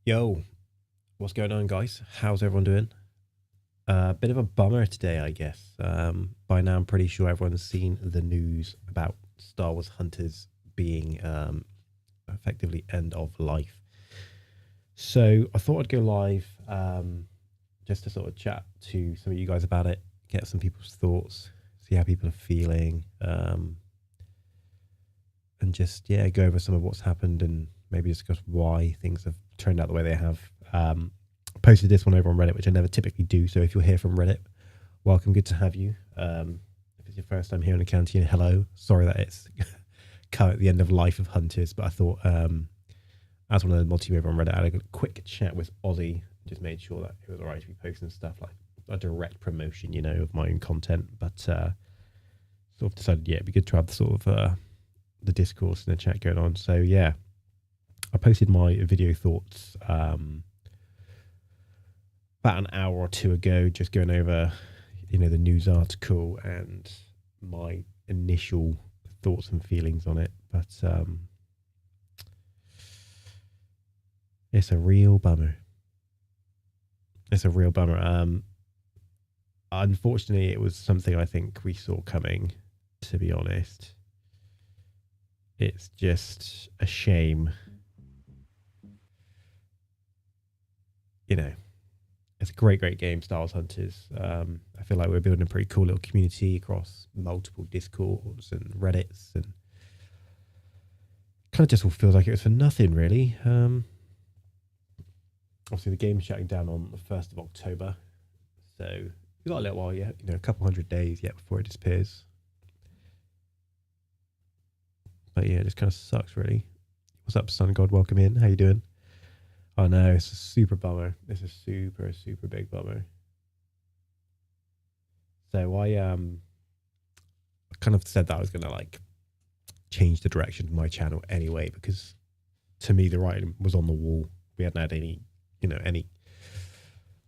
Yo, what's going on, guys? How's everyone doing? Bit of a bummer today, I guess. By now, I'm pretty sure everyone's seen the news about Star Wars Hunters being effectively end of life. So I thought I'd go live just to sort of chat to some of you guys about it, get some people's thoughts, see how people are feeling, and just go over some of what's happened and maybe discuss why things have turned out the way they have. I posted this one over on Reddit, which I never typically do. So if you're here from Reddit, welcome. Good to have you. If it's your first time here in the Cantina, hello. Sorry that it's come at the end of life of Hunters, but I thought as one of the mod team over on Reddit, I had a quick chat with Ozzy, just made sure that it was all right to be posting stuff like a direct promotion, of my own content. But sort of decided, it'd be good to have the sort of the discourse and the chat going on. So yeah, I posted my video thoughts about an hour or two ago, just going over, the news article and my initial thoughts and feelings on it. But it's a real bummer. It's a real bummer. Unfortunately, it was something I think we saw coming, to be honest. It's just a shame. It's a great game, Star Wars Hunters. I feel like we're building a pretty cool little community across multiple Discords and Reddits, and kind of just all feels like it was for nothing, really. Obviously, the game's shutting down on the 1st of October, so we've got a little while yet, a couple hundred days yet before it disappears. But yeah, it just kind of sucks, really. What's up, Sun God? Welcome in. How you doing? Oh no, it's a super bummer. It's a super big bummer. So I kind of said that I was gonna like change the direction of my channel anyway, because to me the writing was on the wall. We hadn't had any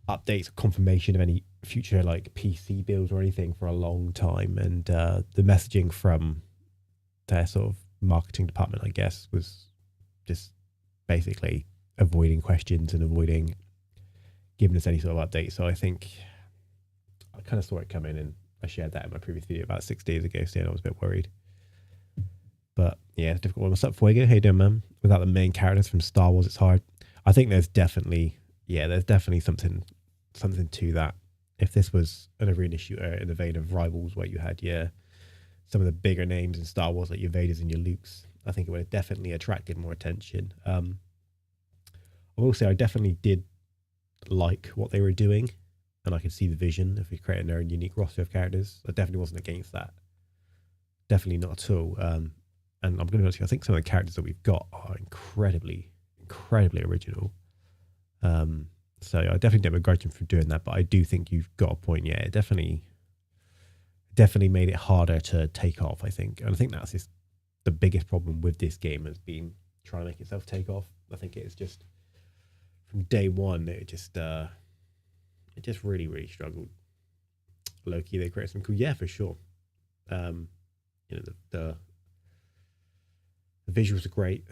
updates or confirmation of any future like PC builds or anything for a long time, and the messaging from their sort of marketing department, I guess, was just basically avoiding questions and avoiding giving us any sort of update. So I think I kind of saw it come in, and I shared that in my previous video about 6 days ago, saying I was a bit worried. But yeah, it's a difficult one. What's up, Fuego? How you doing, man? Without the main characters from Star Wars, it's hard. I think there's definitely something to that. If this was an arena shooter in the vein of Rivals, where you had some of the bigger names in Star Wars, like your Vaders and your Lukes, I think it would have definitely attracted more attention. I will say I definitely did like what they were doing, and I could see the vision of creating their own unique roster of characters. I definitely wasn't against that. Definitely not at all. And I'm going to be honest, I think some of the characters that we've got are incredibly original. So I definitely don't begrudge them for doing that, but I do think you've got a point. Yeah, it definitely made it harder to take off, I think. And I think that's the biggest problem with this game has been trying to make itself take off. I think it's just from day one, it just really struggled. Low-key, they created some cool, for sure. The visuals are great,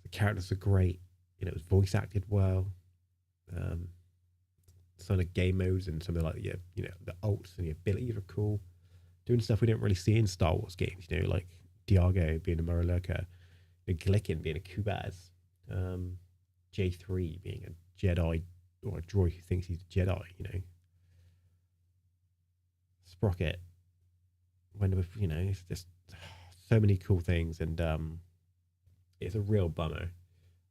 the characters are great. It was voice acted well. Some of the game modes and some of like the ults and the abilities are cool. Doing stuff we didn't really see in Star Wars games. Like Diago being a Muraloka, Glicken being a Kubaz. J3 being a Jedi or a droid who thinks he's a Jedi, Sprocket. It's just so many cool things, and it's a real bummer.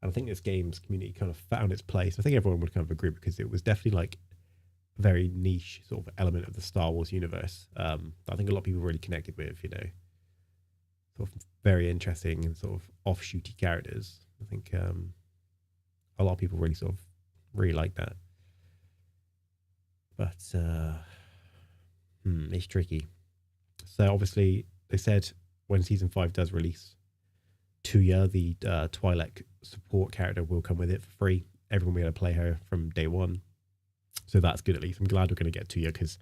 And I think this game's community kind of found its place. I think everyone would kind of agree, because it was definitely like a very niche sort of element of the Star Wars universe. I think a lot of people really connected with, sort of very interesting and sort of offshooty characters. I think a lot of people really like that. But it's tricky. So obviously they said when season 5 does release, Tuya, the Twi'lek support character, will come with it for free. Everyone will be able to play her from day one. So that's good, at least. I'm glad we're going to get Tuya, because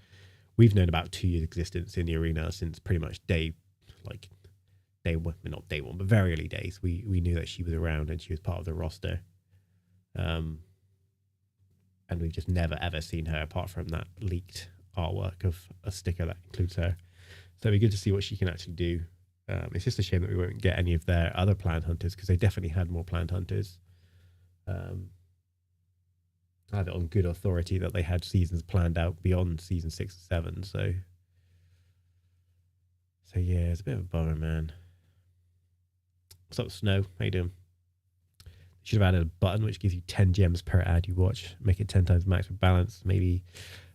we've known about Tuya's existence in the arena since pretty much day one, not day one, but very early days. We knew that she was around and she was part of the roster. and we've just never ever seen her apart from that leaked artwork of a sticker that includes her. So it'd be good to see what she can actually do. It's just a shame that we won't get any of their other plant hunters, because they definitely had more plant hunters. I have it on good authority that they had seasons planned out beyond season 6 and 7. So yeah, it's a bit of a bummer, man. What's up, Snow? How you doing? Should have added a button which gives you 10 gems per ad you watch. Make it 10 times max with balance. Maybe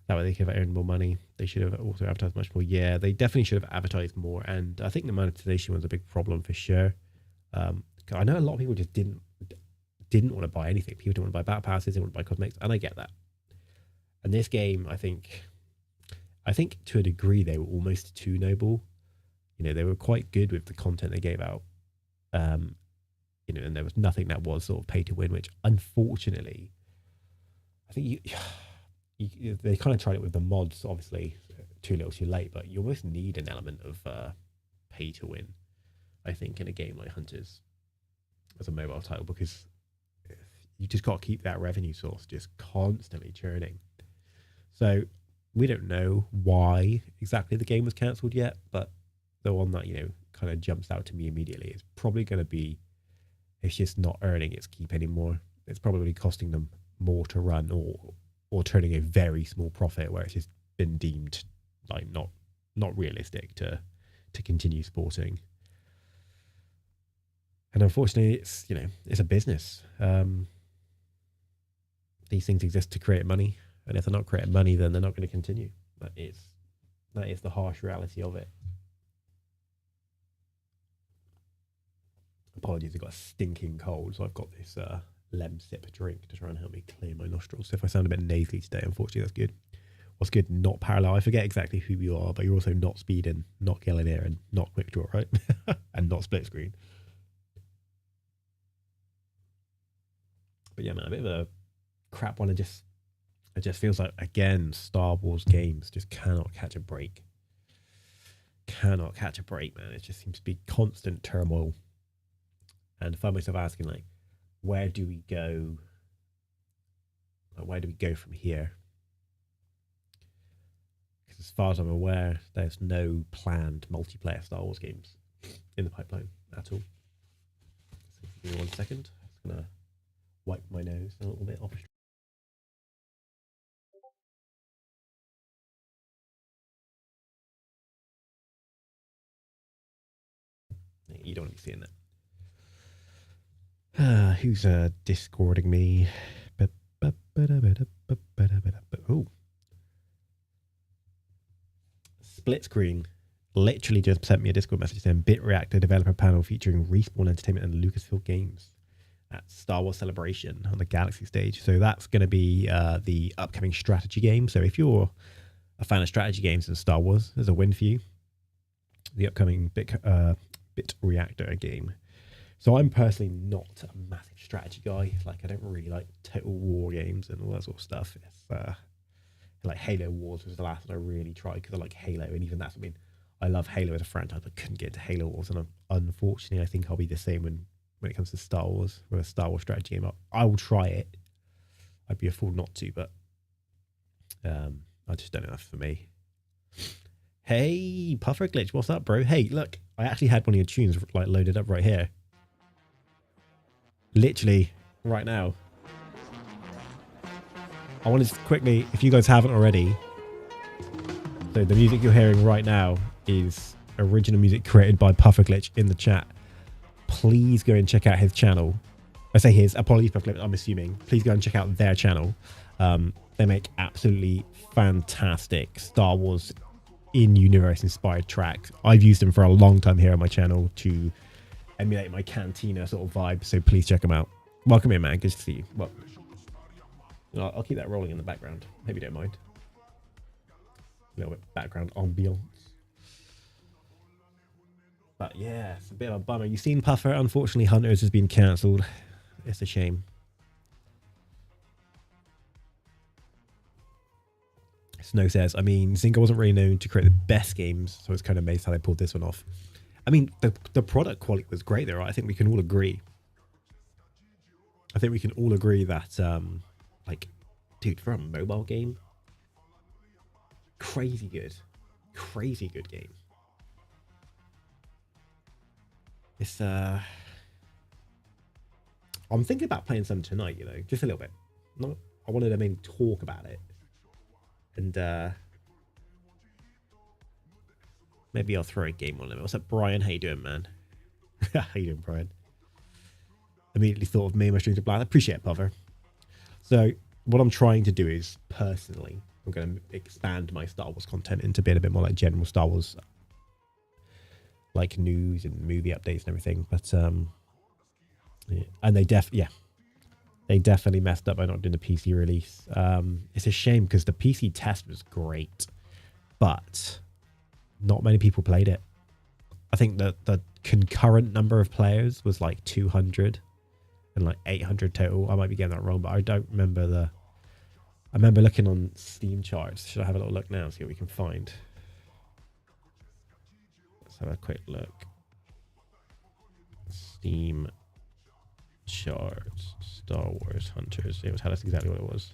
that way they could have earned more money. They should have also advertised much more. Yeah, they definitely should have advertised more. And I think the monetization was a big problem for sure. I know a lot of people just didn't want to buy anything. People didn't want to buy battle passes, they didn't want to buy cosmetics, and I get that. And this game, I think to a degree they were almost too noble. You know, they were quite good with the content they gave out. You know, and there was nothing that was sort of pay to win, which unfortunately, I think they kind of tried it with the mods, obviously, too little too late, but you almost need an element of pay to win, I think, in a game like Hunters as a mobile title, because you just got to keep that revenue source just constantly churning. So we don't know why exactly the game was cancelled yet, but the one that, you know, kind of jumps out to me immediately is probably going to be it's just not earning its keep anymore. It's probably costing them more to run, or turning a very small profit where it's just been deemed like not realistic to continue sporting. And unfortunately, it's, you know, it's a business. These things exist to create money, and if they're not creating money, then they're not going to continue. That is the harsh reality of it. Apologies, I've got a stinking cold, so I've got this Lemsip drink to try and help me clear my nostrils. So if I sound a bit nasally today, unfortunately, that's good. What's good? Not parallel. I forget exactly who you are, but you're also not speeding, not killing air, and not quick draw, right? And not split screen. But yeah, man, a bit of a crap one. It just feels like, again, Star Wars games just cannot catch a break. Cannot catch a break, man. It just seems to be constant turmoil. And I find myself asking, like, where do we go? Like, where do we go from here? Because as far as I'm aware, there's no planned multiplayer Star Wars games in the pipeline at all. So give me 1 second. I'm just going to wipe my nose a little bit off. You don't want to be seeing that. Who's discording me? Oh, Split Screen literally just sent me a Discord message saying Bit Reactor developer panel featuring Respawn Entertainment and Lucasfilm Games at Star Wars Celebration on the Galaxy stage. So that's going to be the upcoming strategy game. So if you're a fan of strategy games in Star Wars, there's a win for you. The upcoming Bit Reactor game. So I'm personally not a massive strategy guy. Like, I don't really like Total War games and all that sort of stuff. It's like Halo Wars was the last one I really tried, because I like Halo, and even that's, I mean, I love Halo as a franchise, but couldn't get into Halo Wars, and unfortunately I think I'll be the same when it comes to Star Wars, with a Star Wars strategy game. I will try it. I'd be a fool not to, but I just don't know if that's for me. Hey, Puffer Glitch, what's up, bro? Hey, look, I actually had one of your tunes like loaded up right here. Literally right now. I wanted to quickly, if you guys haven't already, so the music you're hearing right now is original music created by Puffer Glitch in the chat. Please go and check out his channel. I say his, apologies Puffer Glitch, I'm assuming. Please go and check out their channel. They make absolutely fantastic Star Wars in-universe inspired tracks. I've used them for a long time here on my channel to emulate my Cantina sort of vibe, so please check them out. Welcome in, man. Good to see you. Well, I'll keep that rolling in the background. Hope you don't mind. A little bit of background ambience. But yeah, it's a bit of a bummer. You've seen Puffer. Unfortunately, Hunters has been cancelled. It's a shame. Snow says, I mean, Zynga wasn't really known to create the best games, so it's kind of amazed how they pulled this one off. I mean, the product quality was great there, right? I think we can all agree. I think we can all agree that, like, dude, for a mobile game, crazy good game. It's I'm thinking about playing some tonight, you know, just a little bit. Not, I wanted to maybe talk about it, and maybe I'll throw a game on it. What's up, Brian? How you doing, man? How you doing, Brian? Immediately thought of me and my streams of blind. I appreciate it, Puffer. So what I'm trying to do is, personally, I'm going to expand my Star Wars content into being a bit more like general Star Wars, like news and movie updates and everything. But yeah. And they definitely messed up by not doing the PC release. It's a shame because the PC test was great, but not many people played it. I think that the concurrent number of players was like 200 and like 800 total. I might be getting that wrong, but I don't remember I remember looking on Steam charts. Should I have a little look now, see what we can find? Let's have a quick look. Steam charts, Star Wars Hunters. It will tell us exactly what it was.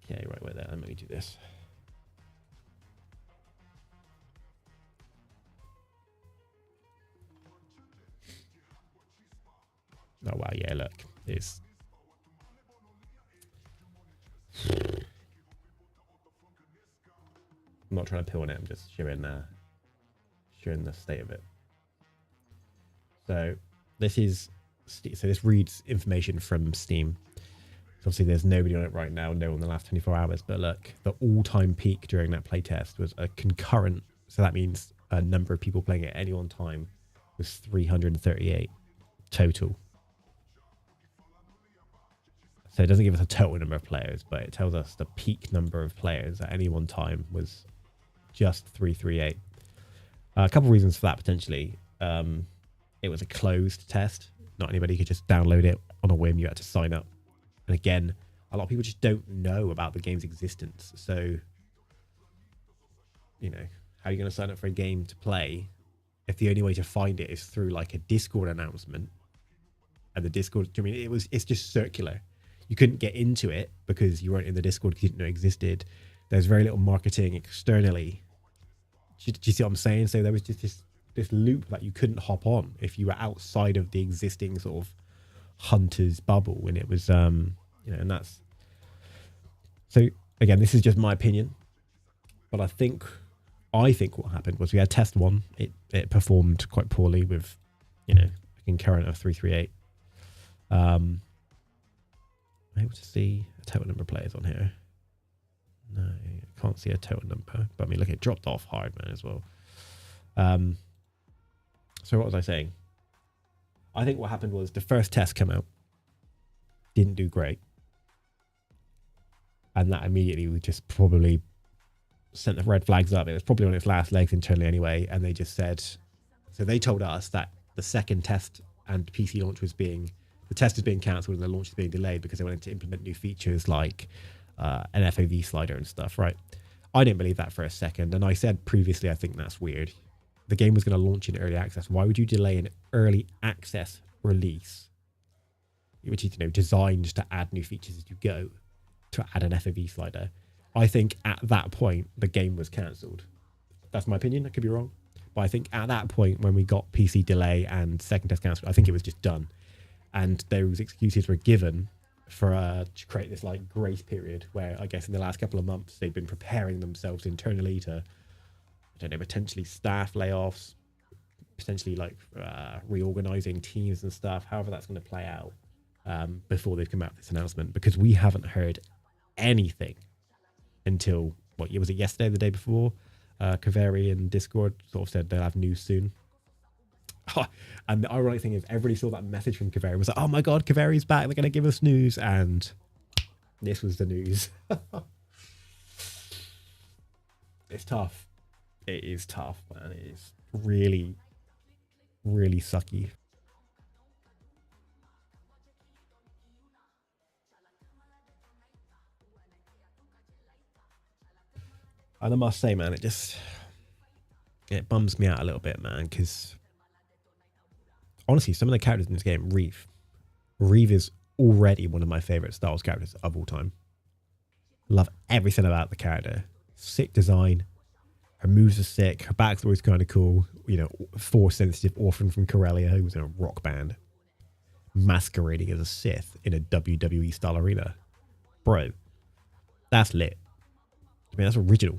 Okay, right, wait there. Let me do this. Oh wow, yeah, look, it's I'm not trying to pill on it, I'm just showing the state of it. So this reads information from Steam. So obviously there's nobody on it right now, no in the last 24 hours, but look, the all-time peak during that playtest was a concurrent, so that means a number of people playing at any one time was 338 total. So it doesn't give us a total number of players, but it tells us the peak number of players at any one time was just 338. A couple of reasons for that, potentially. It was a closed test. Not anybody could just download it on a whim. You had to sign up. And again, a lot of people just don't know about the game's existence. So, you know, how are you going to sign up for a game to play if the only way to find it is through like a Discord announcement? And the Discord, I mean, it's just circular. You couldn't get into it because you weren't in the Discord because you didn't know it existed. There's very little marketing externally. Do you see what I'm saying? So there was just this loop that you couldn't hop on if you were outside of the existing sort of Hunter's bubble. And it was, you know, and that's... So, again, this is just my opinion. But I think what happened was we had test one. It performed quite poorly with, you know, a concurrent of 338. I'm able to see a total number of players on here. No, I can't see a total number. But I mean, look, it dropped off hard, man, as well. So what was I saying? I think what happened was the first test came out, didn't do great. And that immediately we just probably sent the red flags up. It was probably on its last legs internally anyway. And they just said, so they told us that the second test and PC launch was the test is being cancelled and the launch is being delayed because they wanted to implement new features like an FOV slider and stuff, right? I didn't believe that for a second. And I said previously, I think that's weird. The game was going to launch in early access. Why would you delay an early access release, which is, you know, designed to add new features as you go, to add an FOV slider? I think at that point, the game was cancelled. That's my opinion. I could be wrong. But I think at that point, when we got PC delay and second test cancelled, I think it was just done. And those excuses were given for to create this like grace period where I guess in the last couple of months they've been preparing themselves internally to, I don't know, potentially staff layoffs, potentially like reorganizing teams and stuff, however that's going to play out before they've come out with this announcement, because we haven't heard anything until, what, was it yesterday, the day before? Kaveri and Discord sort of said they'll have news soon. And the ironic thing is, everybody saw that message from Kaveri and was like, oh my god, Kaveri's back, they're going to give us news. And this was the news. It's tough. It is tough, man. It is really, really sucky. And I must say, man, it bums me out a little bit, man, because honestly, some of the characters in this game, Reeve is already one of my favorite Star Wars characters of all time. Love everything about the character. Sick design. Her moves are sick. Her backstory's kind of cool. You know, Force sensitive orphan from Corellia who was in a rock band, masquerading as a Sith in a WWE style arena. Bro, that's lit. I mean, that's original.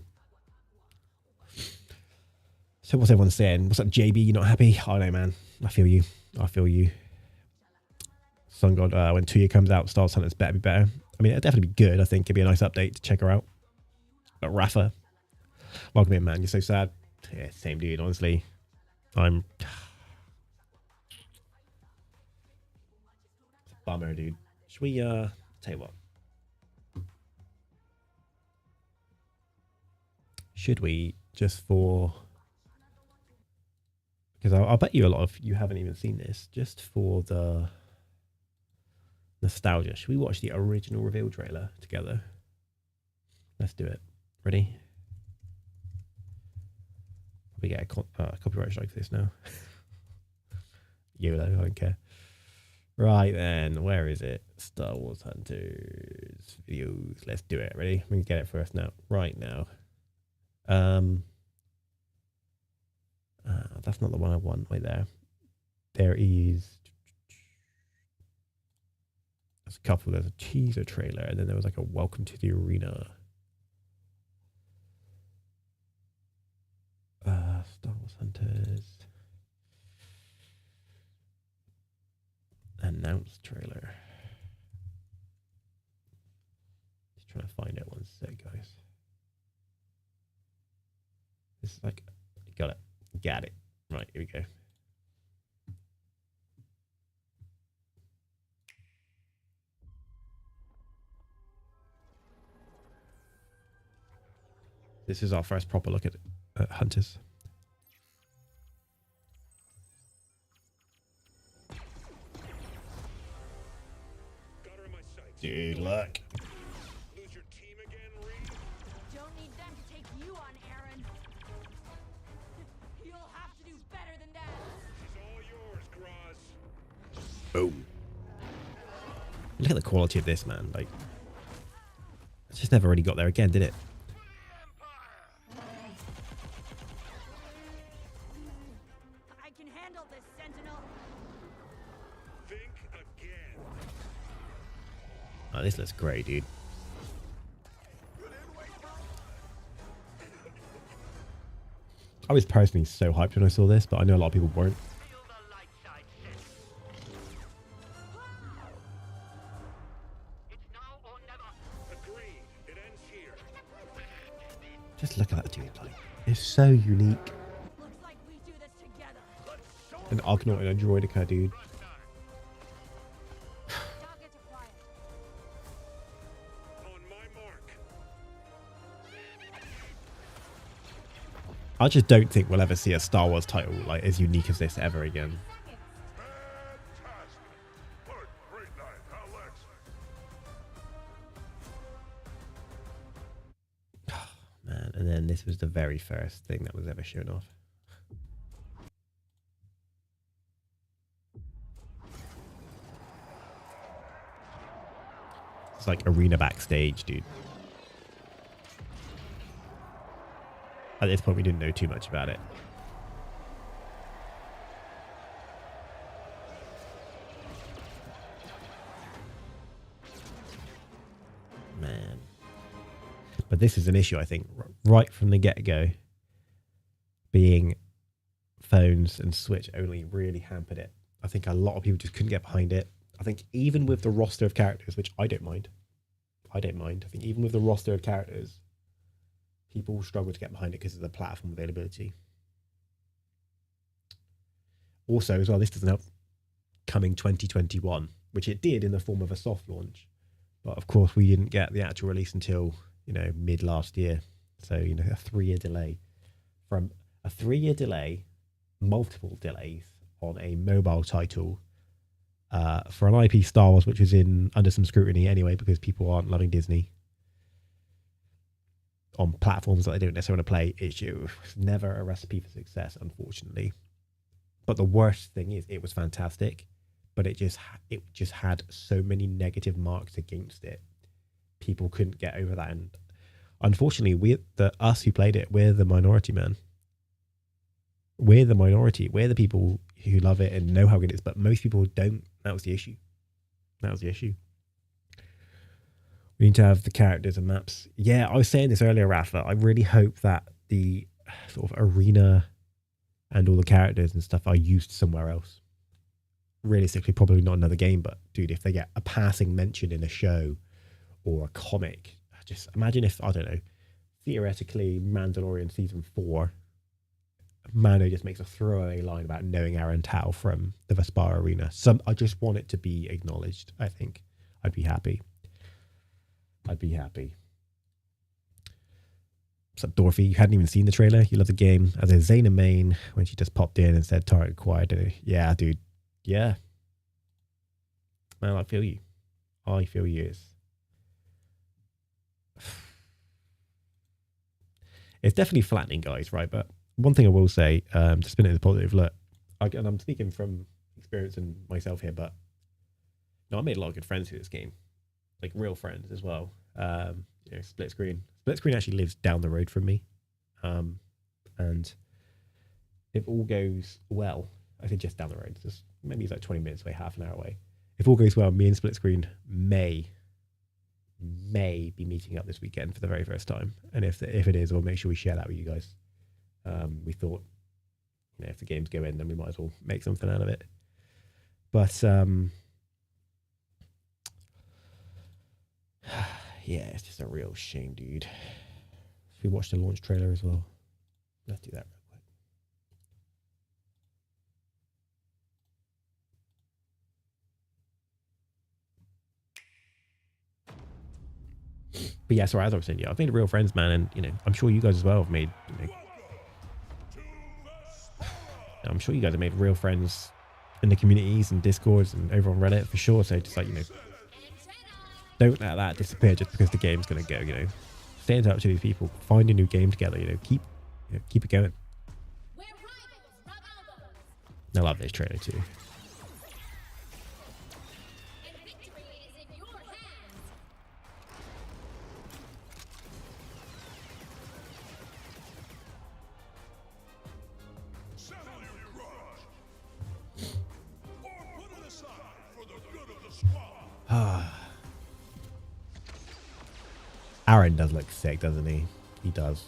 So what's everyone saying? What's up, JB? You not happy? I know, man. I feel you. I feel you. Sun God, when 2 year comes out, Star Wars Hunters better be better. I mean, it'll definitely be good. I think it'd be a nice update to check her out. But Rafa, welcome in, man. You're so sad. Yeah, same dude, honestly. I'm... It's a bummer, dude. Should we, tell you what? Should we, just for... Because I'll bet you a lot of you haven't even seen this. Just for the nostalgia, should we watch the original reveal trailer together? Let's do it. Ready? We get a copyright strike for this now. YOLO, I don't care. Right then, where is it? Star Wars Hunters videos. Let's do it. Ready? I'm gonna get it first now. Right now. That's not the one I want. Wait there. There is. There's a couple. There's a teaser trailer, and then there was like a welcome to the arena. Star Wars Hunters. Announced trailer. Just trying to find it. One sec, guys. This is like, got it. Got it. Right, here we go. This is our first proper look at Hunters. Dude, look. Lose your team again, Reed? Don't need them to take you on, Aaron. You'll have to do better than that. She's all yours, Graz. Boom. Look at the quality of this, man. Like, it just never really got there again, did it? I can handle this, Sentinel. Think again. Oh, this looks great, dude. I was personally so hyped when I saw this, but I know a lot of people weren't. Feel the light side, Sith. It's now or never. Agreed. It ends here. Just look at that dude, like, it's so unique. Looks like we do this together. Let's show An Argonaut and a Droidica, dude. Targets acquired. on my mark. I just don't think we'll ever see a Star Wars title like as unique as this ever again. Fantastic. What a great night, huh, Lex? Man, and then this was the very first thing that was ever shown off. It's like arena backstage, dude. At this point, we didn't know too much about it. Man. But this is an issue, I think, right from the get-go. Being phones and Switch only really hampered it. I think a lot of people just couldn't get behind it. I think even with the roster of characters, which I don't mind. I think even with the roster of characters, people struggle to get behind it because of the platform availability. Also, as well, this doesn't help coming 2021, which it did in the form of a soft launch. But of course, we didn't get the actual release until, mid last year. So, a 3-year delay. From a 3-year delay, multiple delays on a mobile title for an IP Star Wars, which is under some scrutiny anyway, because people aren't loving Disney. On platforms that they don't necessarily want to play, it's never a recipe for success, unfortunately. But the worst thing is, it was fantastic. but it just had so many negative marks against it. People couldn't get over that, and unfortunately, us who played it, we're the minority, man. We're the minority. We're the people who love it and know how good it is, but most people don't. That was the issue. We need to have the characters and maps. Yeah, I was saying this earlier, Rafa. I really hope that the sort of arena and all the characters and stuff are used somewhere else. Realistically, probably not another game, but dude, if they get a passing mention in a show or a comic, just imagine if, I don't know, theoretically, Mandalorian season 4, Mando just makes a throwaway line about knowing Aaron Tao from the Vespar arena. I just want it to be acknowledged. I think I'd be happy. What's up, Dorothy? You hadn't even seen the trailer. You love the game. As a Zaina main, when she just popped in and said target acquired. Yeah, dude. Yeah. Man, I feel you. It's definitely flattening, guys, right? But one thing I will say, to spin it as a positive, look, and I'm speaking from experience and myself here, but no, I made a lot of good friends through this game, like real friends as well. Split Screen actually lives down the road from me, and if all goes well, I think just down the road, just maybe it's like 20 minutes away, half an hour away. If all goes well, me and Split Screen may be meeting up this weekend for the very first time, and if it is, we'll make sure we share that with you guys. We thought, if the games go in, then we might as well make something out of it. But yeah, it's just a real shame, dude. Should we watch the launch trailer as well? Let's do that real quick. But yeah, sorry, as I was saying, I've made real friends, man, and I'm sure you guys as well have made. I'm sure you guys have made real friends in the communities and Discords and over on Reddit for sure. So just don't let that disappear just because the game's gonna go. Stay in touch with these people, find a new game together. Keep it going. I love this trailer too. Aaron does look sick, doesn't he? He does.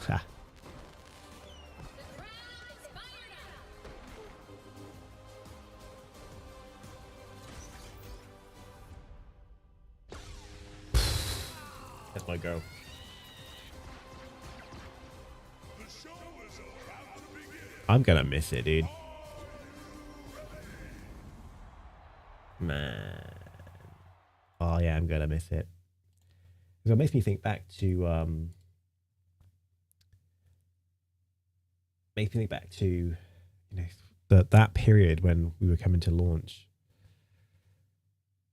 Ha. That's my girl. I'm gonna miss it, dude. Man. Oh yeah, I'm gonna miss it. Because it makes me think back to that period when we were coming to launch.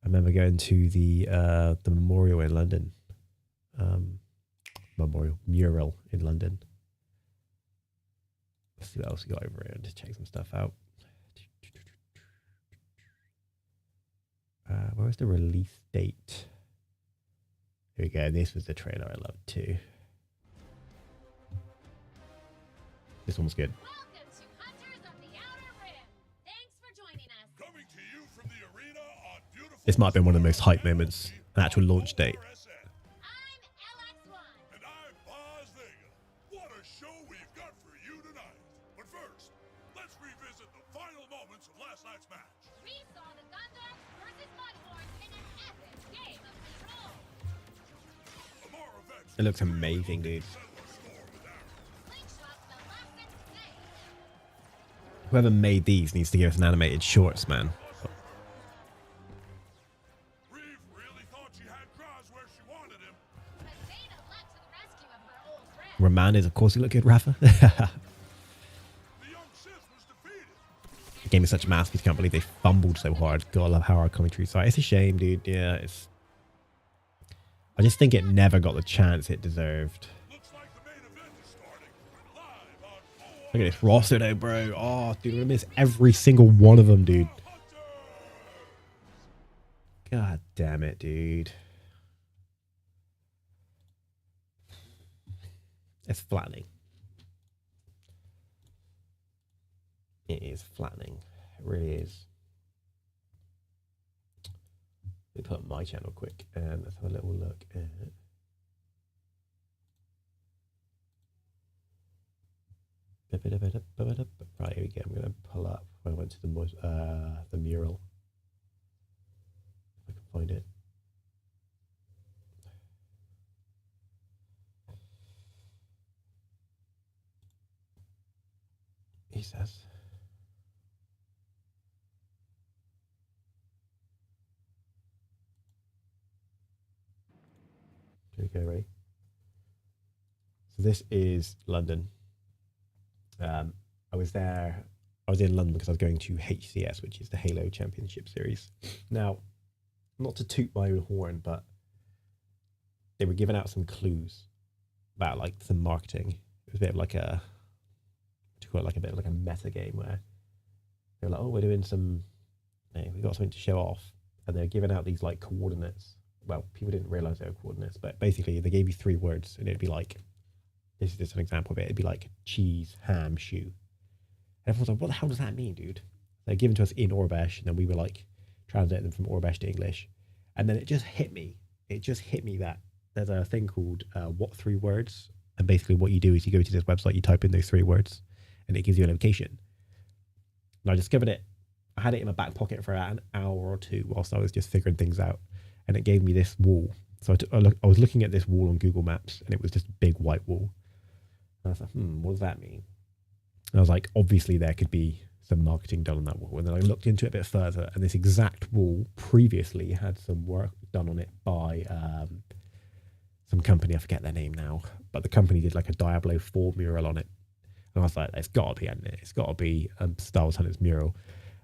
I remember going to the memorial in London. Mural in London. Let's see what else we got over here and just check some stuff out. Where was the release date? Here we go. This was the trailer I loved too. This one was good. Welcome to Hunters of the Outer Rim. Thanks for joining us. Coming to you from the arena on beautiful. This might have been one of the most hype moments. An actual launch date. I'm LX1. And I'm Boz Vega. What a show we've got for you tonight. But first, let's revisit the final moments of last night's match. We saw the Gundams versus Mudhorns in an epic game of control. Amara Vets It looks amazing, dude. settled the score with Aaron. Slingshot's the last thing to say. Whoever made these needs to give us an animated shorts, man. Reeve really thought she had Graz where she wanted him. But Dana leapt to the rescue of her old friend. Roman is, of course, you look good, Rafa. The young Sith was defeated. The game is such a masterpiece. Can't believe they fumbled so hard. God, I love how our commentary side. It's a shame, dude. Yeah, I just think it never got the chance it deserved. Looks like the main event is starting. Live on Look at this roster though, bro. Oh, dude, I'm gonna miss every single one of them, dude. God damn it, dude. It's flattening. It is flattening. It really is. Let me put up my channel quick and let's have a little look at right, here we go. I'm gonna pull up when I went to the mural. If I can find it. He says. Here we go, ready? So this is London. I was there. I was in London because I was going to HCS, which is the Halo Championship Series. Now, not to toot my own horn, but they were giving out some clues about like some marketing. It was a bit of like a, to call it like a bit of like a meta game where they were like, oh, we're doing some, we got something to show off, and they're giving out these like coordinates. Well, people didn't realize they were coordinates, but basically they gave you 3 words, and it'd be like, this is just an example of it. It'd be like cheese, ham, shoe. And everyone's like, what the hell does that mean, dude? They're given to us in Orbesh, and then we were like translating them from Orbesh to English. And then it just hit me. It just hit me that there's a thing called what 3 words. And basically what you do is you go to this website, you type in those 3 words, and it gives you a location. And I discovered it. I had it in my back pocket for about an hour or 2 whilst I was just figuring things out. And it gave me this wall. So I was looking at this wall on Google Maps, and it was just a big white wall. And I was like, what does that mean? And I was like, obviously there could be some marketing done on that wall. And then I looked into it a bit further, and this exact wall previously had some work done on it by some company. I forget their name now, but the company did like a Diablo 4 mural on it. And I was like, it's got to be, hasn't it? It's got to be Star Wars Hunters mural.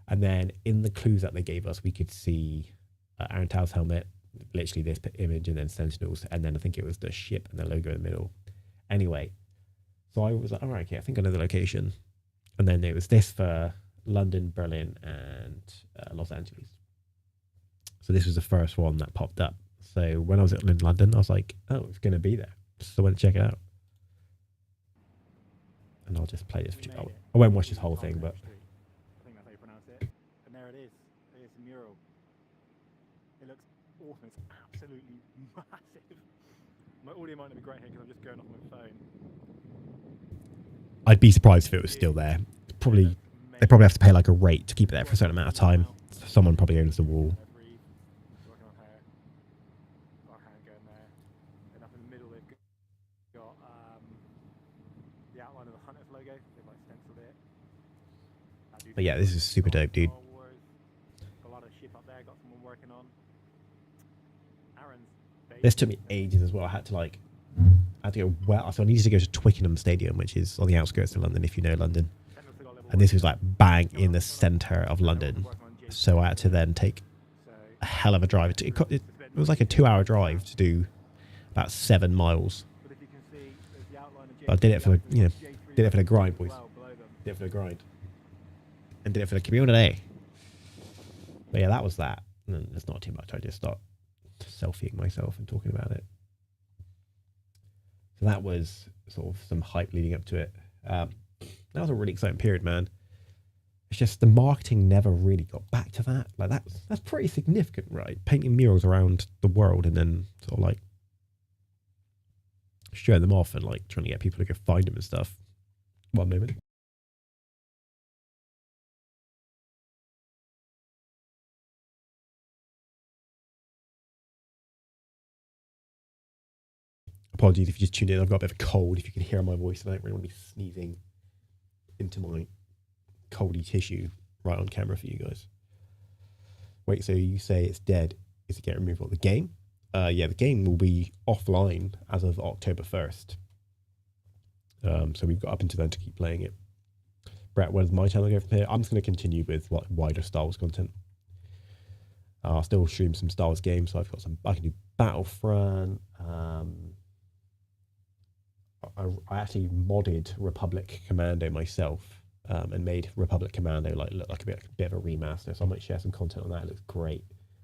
And then in the clues that they gave us, we could see Aaron Tau's helmet, literally this image, and then Sentinels, and then I think it was the ship and the logo in the middle. Anyway, so I was like, all right, okay, I think I know the location. And then it was this for London, Berlin, and Los Angeles. So this was the first one that popped up. So when I was in London, I was like, oh, it's going to be there. So I went to check it out. And I'll just play this. I won't watch this whole thing, but... I think that's how you pronounce it. And there it is. There's a mural. It looks awesome. It's absolutely massive. My audio might not be great here because I'm just going off my phone. I'd be surprised if it was still there. They probably have to pay like a rate to keep it there for a certain amount of time. Someone probably owns the wall. And up in the middle they've got the outline of the Hunters logo. They've like stenciled it. But yeah, this is super dope, dude. Got a lot of ship up there. Got someone working on. This took me ages as well. I had to go well. So I needed to go to Twickenham Stadium, which is on the outskirts of London, if you know London. And this was like bang in the centre of London. So I had to then take a hell of a drive. It was like a 2-hour drive to do about 7 miles. But I did it for the, did it for the grind, boys. Did it for the grind. And did it for the community. But yeah, that was that. And there's not too much. I just start selfieing myself and talking about it. So that was sort of some hype leading up to it. That was a really exciting period, man. It's just the marketing never really got back to that. Like that's pretty significant, right? Painting murals around the world and then sort of like showing them off and like trying to get people to go find them and stuff. 1 moment. Apologies if you just tuned in. I've got a bit of a cold. If you can hear my voice, I don't really want to be sneezing into my coldy tissue right on camera for you guys. Wait, so you say it's dead. Is it getting removed on the game? Yeah, the game will be offline as of October 1st. So we've got up until then to keep playing it. Brett, where does my channel go from here? I'm just going to continue with wider Star Wars content. I'll still stream some Star Wars games, so I've got some. I can do Battlefront. I actually modded Republic Commando myself, and made Republic Commando like look like a bit of a remaster. So I might share some content on that. It looks great.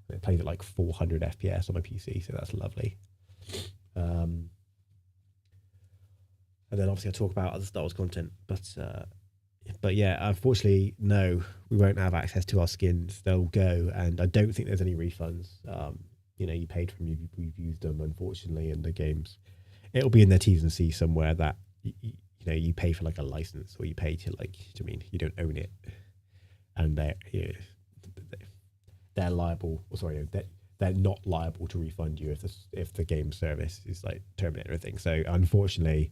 It plays at like 400 FPS on my PC, so that's lovely. And then obviously I talk about other Star Wars content, but yeah, unfortunately, no, we won't have access to our skins. They'll go, and I don't think there's any refunds. You paid for them, you've used them, unfortunately, in the games. It'll be in their T's and C's somewhere that you pay for like a license, or you pay to you don't own it, and they're liable. Or sorry, they're not liable to refund you if the game service is like terminated or anything. So unfortunately,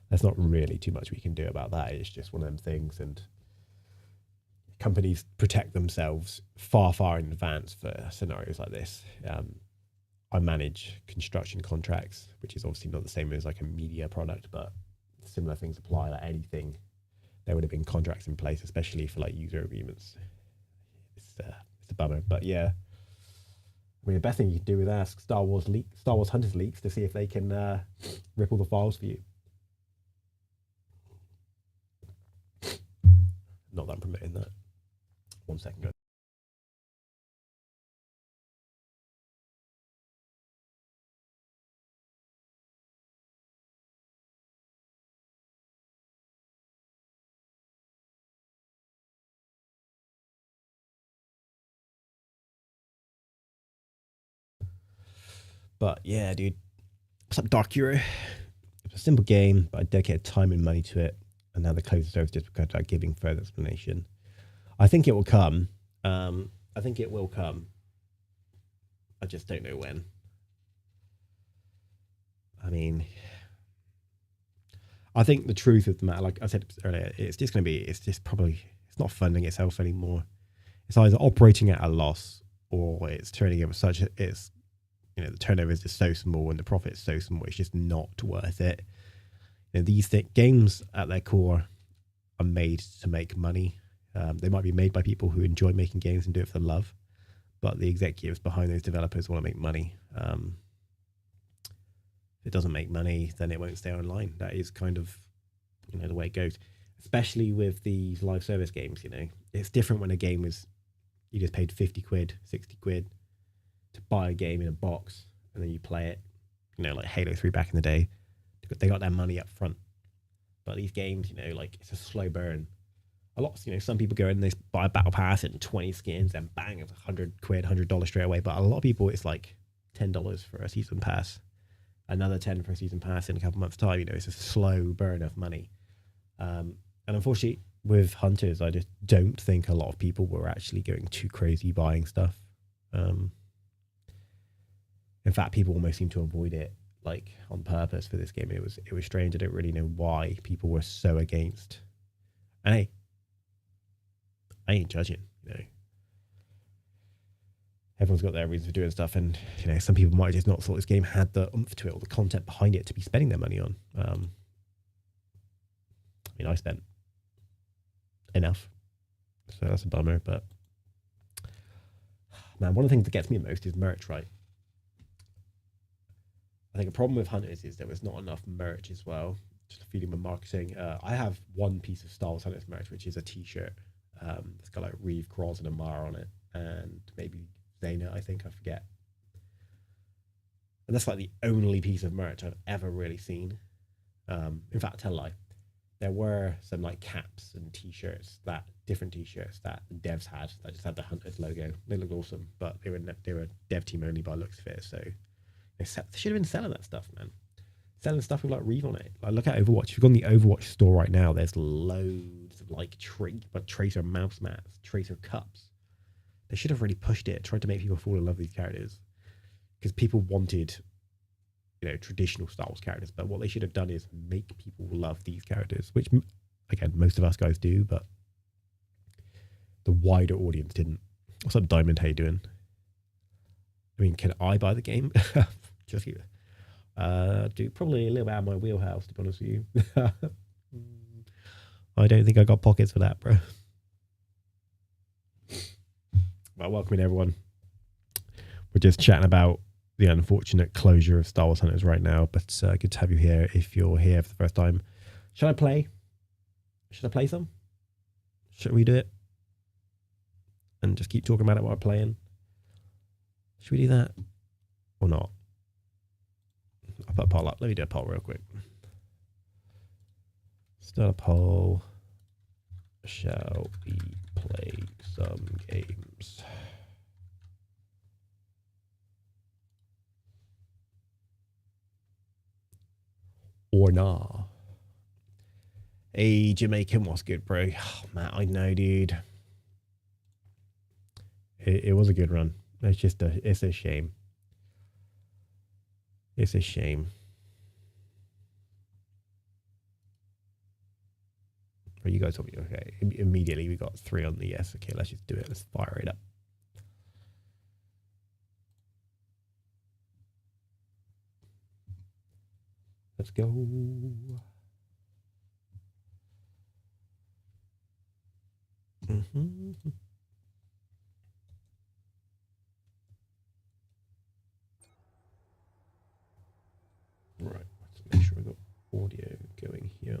there's not really too much we can do about that. It's just one of them things, and companies protect themselves far in advance for scenarios like this. I manage construction contracts, which is obviously not the same as like a media product, but similar things apply. Like anything, there would have been contracts in place, especially for like user agreements. It's a bummer, but yeah. I mean, the best thing you can do is ask Star Wars Hunters Leaks to see if they can rip all the files for you. Not that I'm promoting that. 1 second, guys. But yeah, dude. What's up, Dark Hero? It's a simple game, but I dedicated time and money to it. And now the closed service just because I'm giving further explanation. I think it will come. I think it will come. I just don't know when. I mean, I think the truth of the matter, like I said earlier, it's just not funding itself anymore. It's either operating at a loss, or it's turning over the turnover is just so small and the profit is so small. It's just not worth it. These games at their core are made to make money. They might be made by people who enjoy making games and do it for love, but the executives behind those developers want to make money. If it doesn't make money, then it won't stay online. That is kind of the way it goes, especially with these live service games. It's different when a game is, you just paid 50 quid, 60 quid to buy a game in a box, and then you play it, like Halo 3 back in the day. They got their money up front. But these games, like, it's a slow burn. A lot, some people go in and they buy a battle pass and 20 skins, and bang, it's 100 quid, $100 straight away. But a lot of people, it's like $10 for a season pass, another 10 for a season pass in a couple months' time. It's a slow burn of money. And unfortunately, with Hunters, I just don't think a lot of people were actually going too crazy buying stuff. In fact, people almost seem to avoid it, like, on purpose for this game. It was strange. I don't really know why people were so against. And hey, I ain't judging, Everyone's got their reasons for doing stuff, and some people might just not thought this game had the oomph to it or the content behind it to be spending their money on. I spent enough, so that's a bummer. But man, one of the things that gets me the most is merch, right? I think a problem with Hunters is there was not enough merch as well, just feeding my marketing. I have one piece of Star Wars Hunters merch, which is a t-shirt. It's got like Reeve, Cross, and Amar on it, and maybe Zayna, I think, I forget. And that's like the only piece of merch I've ever really seen. In fact, tell a lie. There were some like caps and different t-shirts that the devs had that just had the Hunters logo. They looked awesome, but they were dev team only by the looks of it. So they should have been selling that stuff, man. Selling stuff with like Reeve on it. Like, look at Overwatch. If you go on the Overwatch store right now, there's loads of like Tracer mouse mats, Tracer cups. They should have really pushed it, tried to make people fall in love with these characters, because people wanted, traditional Star Wars characters. But what they should have done is make people love these characters, which again most of us guys do, but the wider audience didn't. What's up, Diamond? How you doing? I mean, can I buy the game? Just you. Probably a little bit out of my wheelhouse, to be honest with you. I don't think I got pockets for that, bro. Well, welcome in, everyone. We're just chatting about the unfortunate closure of Star Wars Hunters right now. But good to have you here. If you're here for the first time, should I play? Should I play some? Should we do it? And just keep talking about it while we're playing? Should we do that or not? I'll put a poll up. Let me do a poll real quick. Start a poll. Shall we play some games? Or nah? Hey, Jamaican, what's good, bro? Oh, man, I know, dude. It was a good run. It's just it's a shame. It's a shame. Are you guys told me, okay. Immediately we got 3 on the yes. Okay, let's just do it. Let's fire it up. Let's go. Right, let's make sure we got audio going here.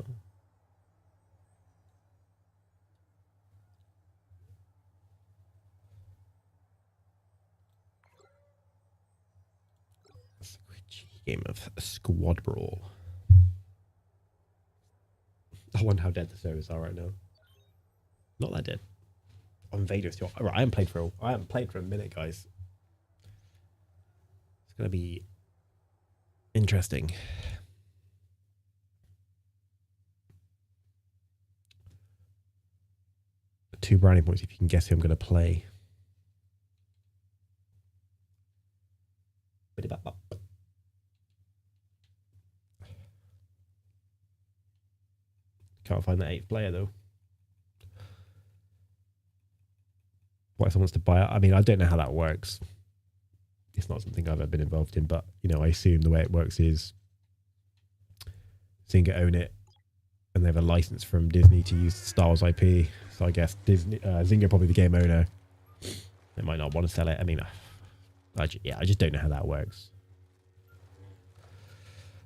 Game of Squad Brawl. I wonder how dead the servers are right now. Not that dead. On Vader still. All right, I haven't played for a minute, guys. It's gonna be interesting. Two brownie points if you can guess who I'm gonna play. Can't find the 8th player though. What if someone wants to buy it? I mean, I don't know how that works. It's not something I've ever been involved in, but you know, I assume the way it works is Zynga own it, and they have a license from Disney to use Star Wars IP. So I guess Disney, Zynga probably the game owner. They might not want to sell it. I mean, I just don't know how that works.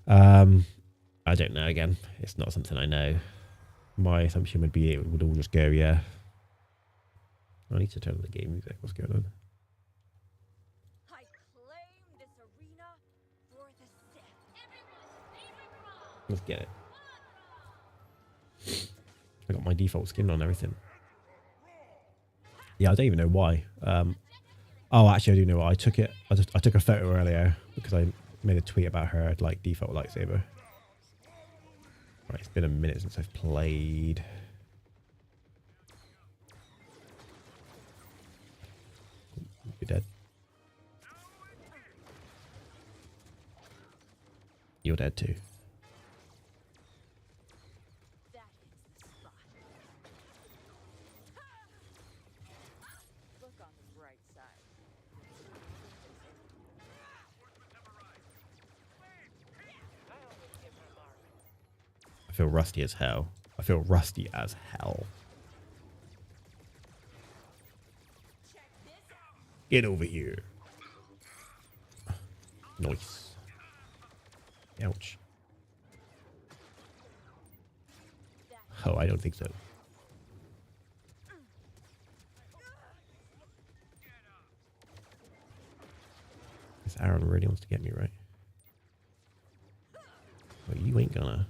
I don't know. Again, it's not something I know. My assumption would be it would all just go, yeah. I need to turn on the game music. What's going on? I claim this arena for the Sith. Let's get it. I got my default skin on everything. Yeah, I don't even know why. Oh, actually, I do know why. I took a photo earlier because I made a tweet about her like default lightsaber. Right, it's been a minute since I've played. You're dead. You're dead too. That is the spot. Look on the bright side. I feel rusty as hell. I feel rusty as hell. Get over here. Nice. Ouch. Oh, I don't think so. This Aaron really wants to get me, right? Well, you ain't gonna.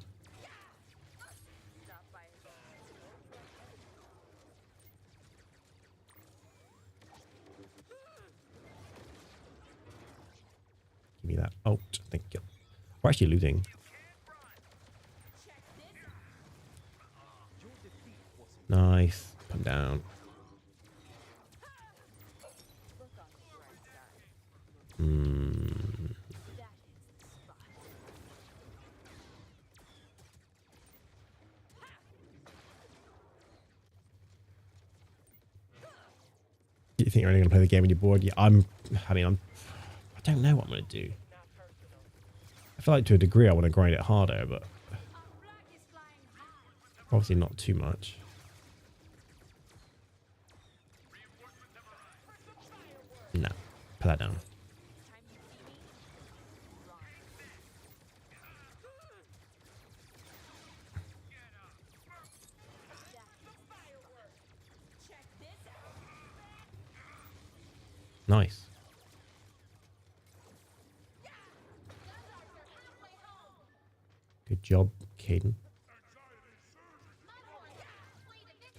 Give me that. Oh, thank you. We're actually losing. Nice. Come down. You think you're only going to play the game when you're bored? Yeah, I don't know what I'm going to do. I feel like to a degree I want to grind it harder, but obviously not too much. No, put that down. Nice. Good job, Caden.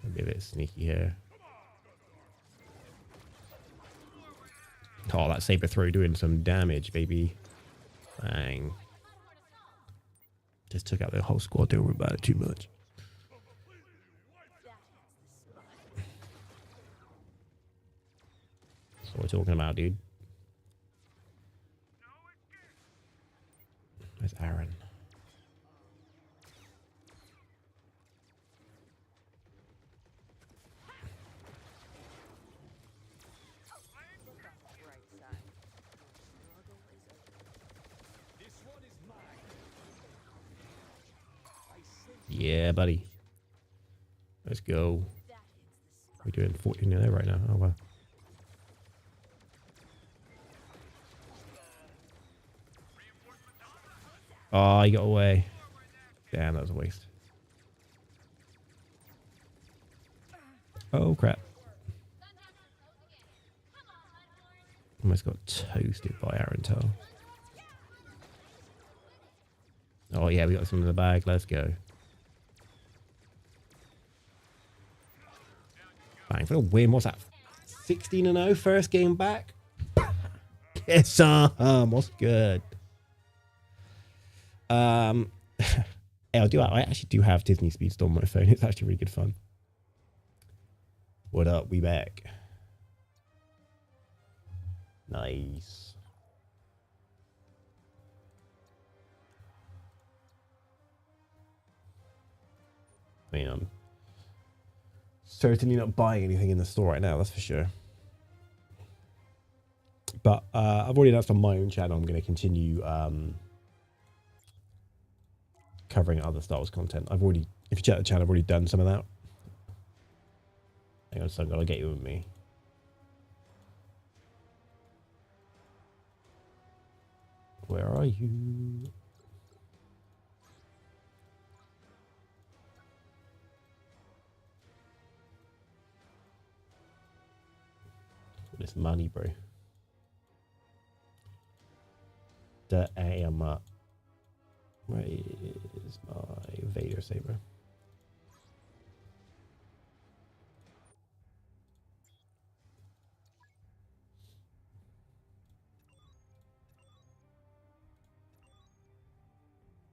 Gonna be a bit sneaky here. Oh, that saber throw doing some damage, baby. Bang. Just took out the whole squad. Don't worry about it too much. That's what we're talking about, dude. Where's Aaron? Yeah, buddy. Let's go. We're doing 14 there right now. Oh, wow. Oh, he got away. Damn, that was a waste. Oh, crap. Almost got toasted by Aaron Tull. Oh, yeah, we got some in the bag. Let's go. Bang for the win. What's that? 16-0 first game back? Yes, what's good? Yeah, I actually do have Disney Speedstorm on my phone. It's actually really good fun. What up? We back. Nice. I mean, I'm certainly not buying anything in the store right now, that's for sure. But I've already announced on my own channel I'm going to continue covering other Star Wars content. I've already, if you check the channel, I've already done some of that. Hang on, so I've got to get you with me. Where are you? This money, bro. Damn. Where is my Vader saber?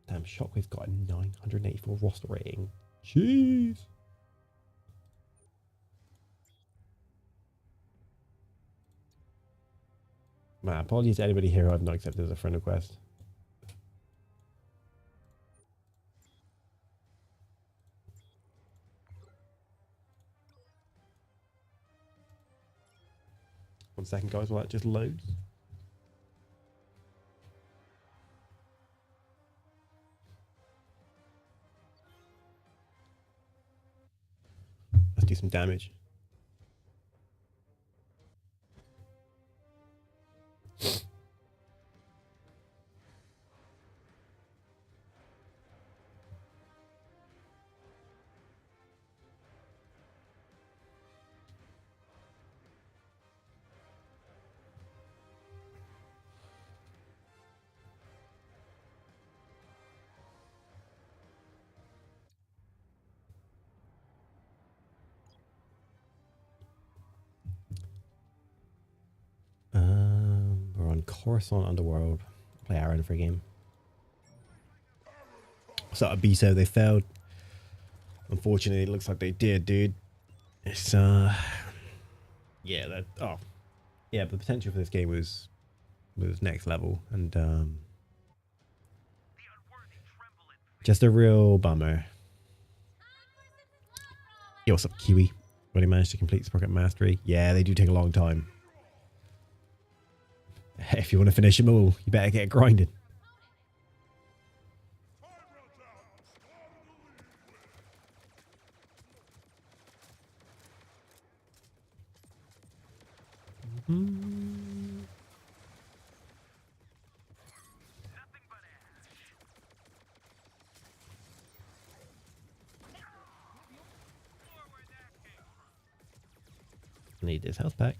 Damn, Shockwave's got a 984 roster rating. Jeez. Man, apologies to anybody here who I've not accepted as a friend request. One second, guys, while that just loads. Let's do some damage. We're on Coruscant Underworld. Play Aaron for a game. So a BSO, they failed. Unfortunately, it looks like they did, dude. It's yeah, that yeah, but the potential for this game was next level, and just a real bummer. Yo, what's up, Kiwi? Already managed to complete Sprocket Mastery. Yeah, they do take a long time. If you want to finish them all, you better get grinding. Need this health pack.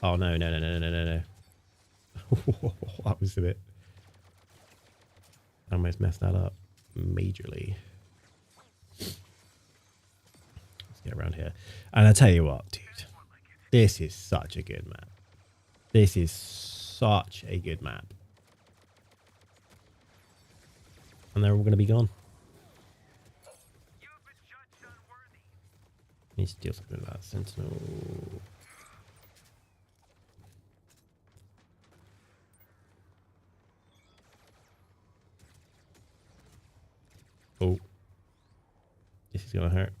Oh, no, no, no, no, no, no, no. That was a bit... I almost messed that up majorly. Let's get around here. And I tell you what, dude. This is such a good map. This is such a good map. And they're all going to be gone. Need to do something about Sentinel. Oh. This is going to hurt.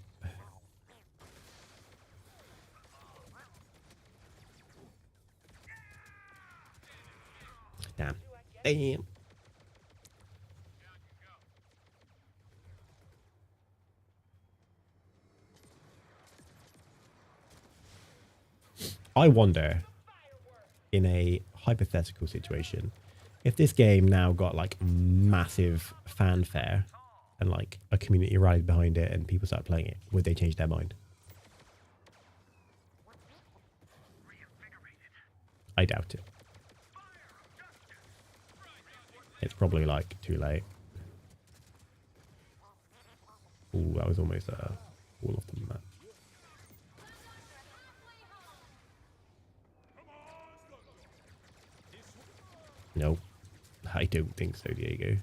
Damn. Damn. I wonder, in a hypothetical situation, if this game now got like massive fanfare and like a community ride behind it and people start playing it, would they change their mind? I doubt it. It's probably like too late. Ooh, that was almost all off the map. No, I don't think so, Diego.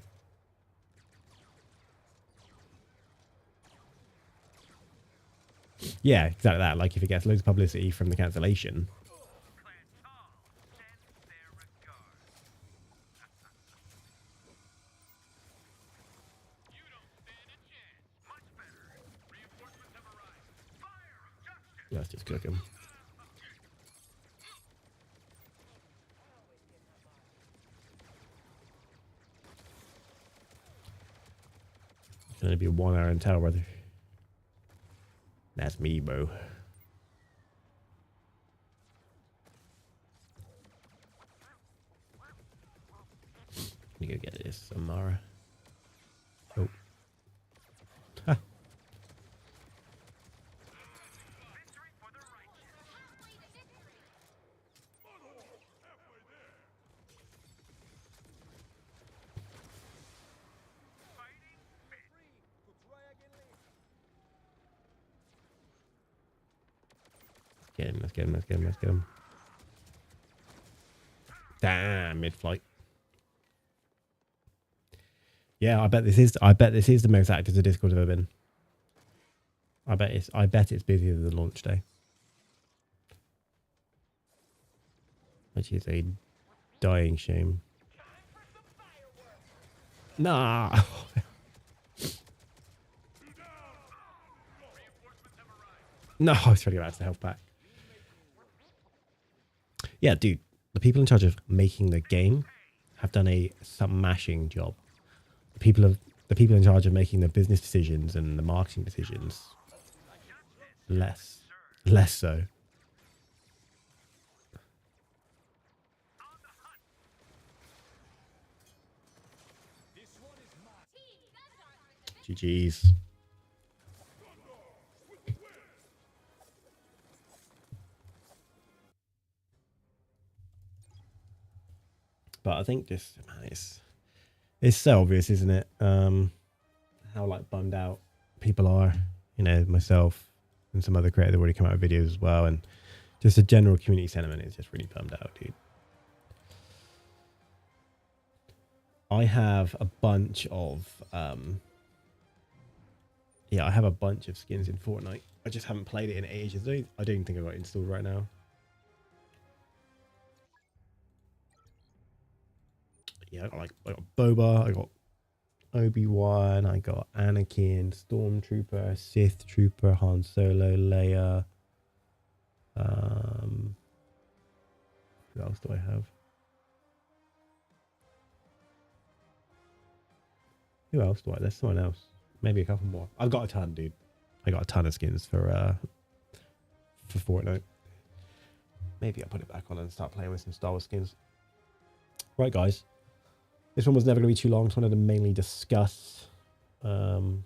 Yeah, exactly that. Like if it gets loads of publicity from the cancellation. Let's just cook him. It's gonna be 1 hour and tell, brother. That's me, bro. Let me go get this, Samara. Oh. Ha. Get him, let's get him, let's get him, let's get him. Damn, mid-flight. Yeah, I bet this is the most active the Discord has ever been. I bet it's busier than the launch day. Which is a dying shame. Nah. No, I was really about to help back. Yeah, dude, the people in charge of making the game have done a smashing job. The people in charge of making the business decisions and the marketing decisions, less so. GG's. But I think just, man, it's so obvious, isn't it? How like bummed out people are. You know, myself and some other creators have already come out with videos as well, and just the general community sentiment is just really bummed out, dude. I have a bunch of yeah, I have a bunch of skins in Fortnite. I just haven't played it in ages. I don't think I got it installed right now. Yeah, I got Boba, I got Obi-Wan, I got Anakin, Stormtrooper, Sith Trooper, Han Solo, Leia. Who else do I have? Who else do I? There's someone else. Maybe a couple more. I've got a ton, dude. I got a ton of skins for Fortnite. Maybe I'll put it back on and start playing with some Star Wars skins. Right, guys. This one was never going to be too long, so I wanted to mainly discuss... mainly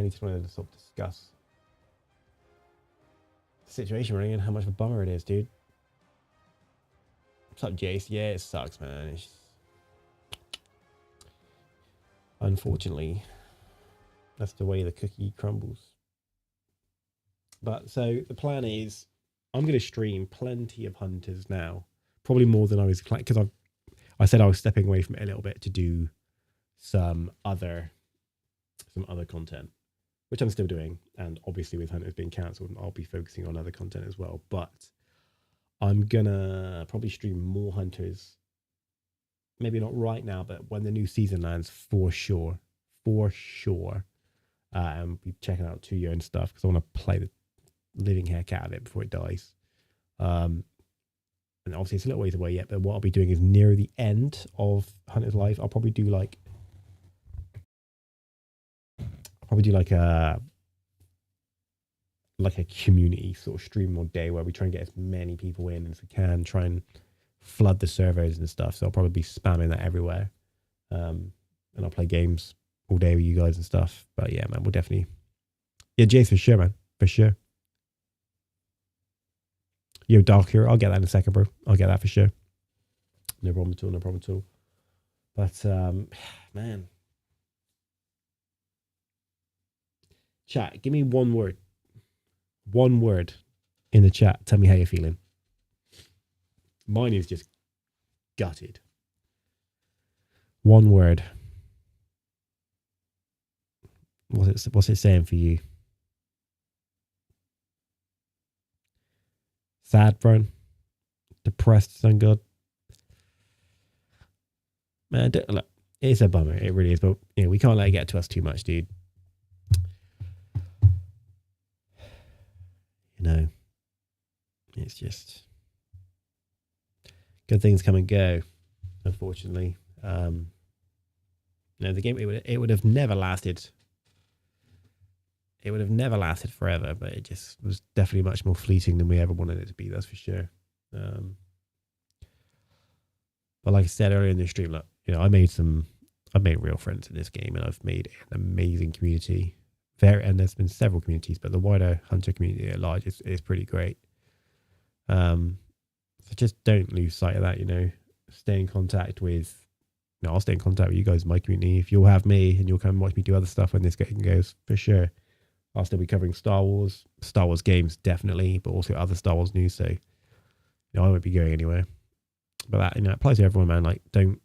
just wanted to sort of discuss situation we're in and how much of a bummer it is, dude. What's up, Jace? Yeah, it sucks, man. It's just... Unfortunately, that's the way the cookie crumbles. But so the plan is I'm going to stream plenty of Hunters now. Probably more than I was planning, because I said I was stepping away from it a little bit to do some other content, which I'm still doing. And obviously with Hunters being cancelled, I'll be focusing on other content as well. But I'm going to probably stream more Hunters. Maybe not right now, but when the new season lands, for sure. For sure. And be checking out 2 year and stuff, because I want to play the living heck out of it before it dies. And obviously it's a little ways away yet, but what I'll be doing is near the end of Hunter's Life, I'll probably do like a community sort of stream all day where we try and get as many people in as we can, try and flood the servers and stuff. So I'll probably be spamming that everywhere. And I'll play games all day with you guys and stuff. But yeah, man, we'll definitely... Yeah, Jace, for sure, man. For sure. Yo, Dark Hero, I'll get that in a second, bro. I'll get that for sure. No problem at all, no problem at all. But, man. Chat, give me one word. One word in the chat. Tell me how you're feeling. Mine is just gutted. One word. What's it saying for you? Sad, bro. Depressed, thank God. Man, look, it's a bummer. It really is. But you know, we can't let it get to us too much, dude. You know, it's just good things come and go. Unfortunately, the game it would have never lasted. It would have never lasted forever, but it just was definitely much more fleeting than we ever wanted it to be. That's for sure. But like I said earlier in the stream, look, you know, I've made real friends in this game, and I've made an amazing community. And there's been several communities, but the wider Hunter community at large is pretty great. So just don't lose sight of that. You know, stay in contact with. You know, I'll stay in contact with you guys in my community. If you'll have me and you'll come and watch me do other stuff when this game goes, for sure. I'll still be covering Star Wars games, definitely, but also other Star Wars news. So, you know, I won't be going anywhere. But that, you know, applies to everyone, man. Like, don't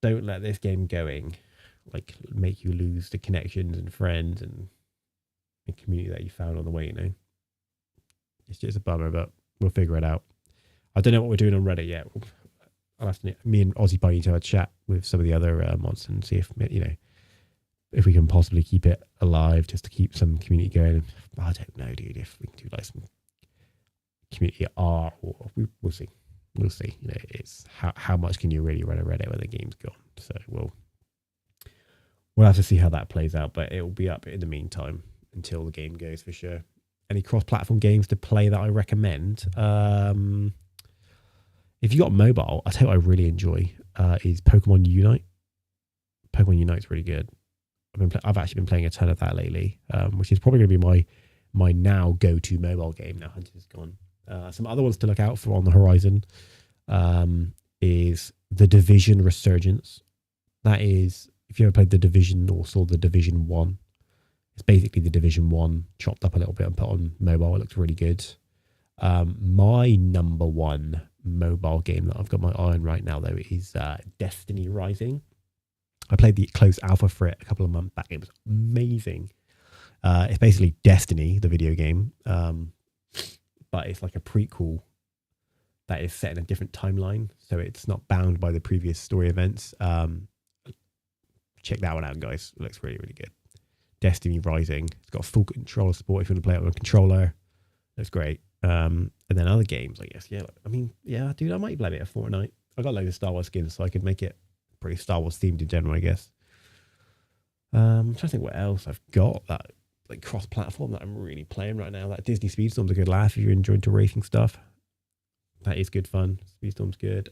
let this game going, like, make you lose the connections and friends and the community that you found on the way. You know, it's just a bummer, but we'll figure it out. I don't know what we're doing on Reddit yet. I'll have to, me and Aussie Bunny, to have a chat with some of the other mods and see if, you know, if we can possibly keep it alive, just to keep some community going. I don't know, dude, if we can do like some community art, or we'll see. We'll see. You know, it's how much can you really run a Reddit when the game's gone? So we'll have to see how that plays out, but it will be up in the meantime until the game goes, for sure. Any cross-platform games to play that I recommend? If you got mobile, I tell you what I really enjoy is Pokemon Unite. Pokemon Unite's really good. I've actually been playing a ton of that lately, which is probably going to be my now go-to mobile game. Now Hunter's gone. Some other ones to look out for on the horizon is The Division Resurgence. That is, if you ever played The Division or saw The Division 1, it's basically The Division 1 chopped up a little bit and put on mobile. It looks really good. My number one mobile game that I've got my eye on right now, though, is Destiny Rising. I played the closed alpha for it a couple of months back. It was amazing. It's basically Destiny, the video game, but it's like a prequel that is set in a different timeline, so it's not bound by the previous story events. Check that one out, guys. It looks really, really good. Destiny Rising. It's got full controller support if you want to play it on a controller. That's great. And then other games, I guess. Yeah, I mean, yeah, dude, I might play a bit of Fortnite. I got loads of Star Wars skins, so I could make it pretty Star Wars themed in general, I guess. I'm trying to think what else I've got that like cross-platform that I'm really playing right now. That Disney Speedstorm's a good laugh if you're enjoying to racing stuff. That is good fun. Speedstorm's good.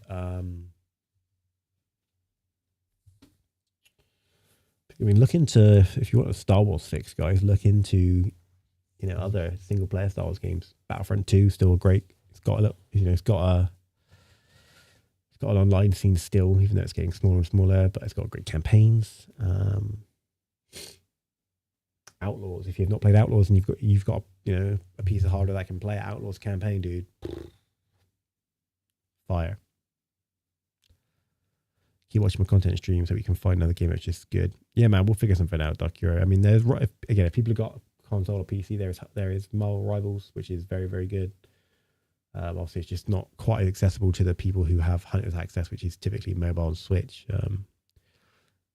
I mean, look into, if you want a Star Wars fix, guys, look into, other single player Star Wars games. Battlefront 2 still great. It's got a little, it's got an online scene still, even though it's getting smaller and smaller, but it's got great campaigns. Outlaws, if you've not played Outlaws and you've got a piece of hardware that can play Outlaws campaign, dude, fire. Keep watching my content stream so we can find another game that's just good. Yeah, man, we'll figure something out, Doc. I mean, if people have got console or PC, there is Marvel Rivals, which is very, very good. Obviously, it's just not quite as accessible to the people who have Hunters access, which is typically mobile and Switch.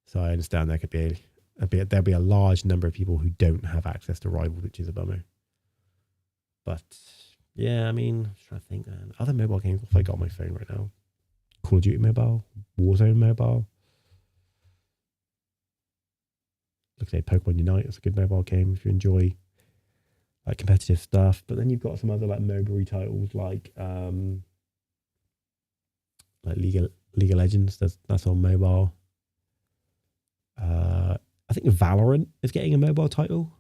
So I understand there could be there'll be a large number of people who don't have access to Rivals, which is a bummer. But yeah, I mean, I'm trying to think. Other mobile games if I got on my phone right now. Call of Duty Mobile, Warzone Mobile. Looks like Pokemon Unite. It's a good mobile game if you enjoy like competitive stuff. But then you've got some other like mobile titles like League of Legends. That's on mobile. I think Valorant is getting a mobile title.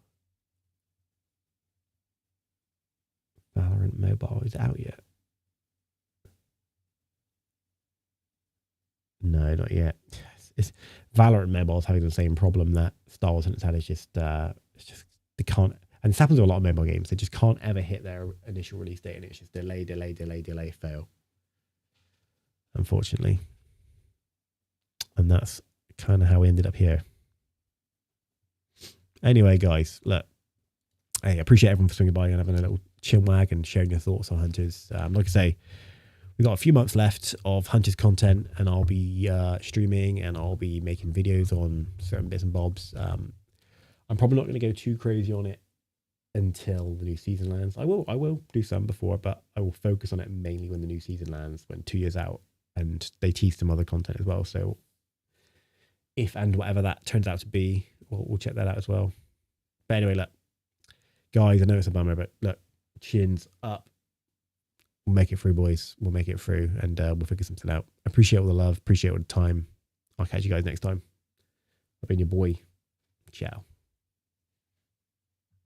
Valorant Mobile is out yet? No, not yet. It's Valorant Mobile is having the same problem that Star Wars has had. It's just they can't, and this happens to a lot of mobile games. They just can't ever hit their initial release date, and it's just delay, fail. Unfortunately, and that's kind of how we ended up here. Anyway, guys, look, I appreciate everyone for swinging by and having a little chinwag and sharing your thoughts on Hunters. Like I say, we've got a few months left of Hunters content, and I'll be streaming and I'll be making videos on certain bits and bobs. I'm probably not going to go too crazy on it until the new season lands. I will do some before, but I will focus on it mainly when the new season lands, when 2 years out, and they tease some other content as well. So if and whatever that turns out to be, we'll check that out as well. But anyway, look, guys, I know it's a bummer, but look, chins up. We'll make it through, boys. We'll make it through, and we'll figure something out. Appreciate all the love. Appreciate all the time. I'll catch you guys next time. I've been your boy. Ciao.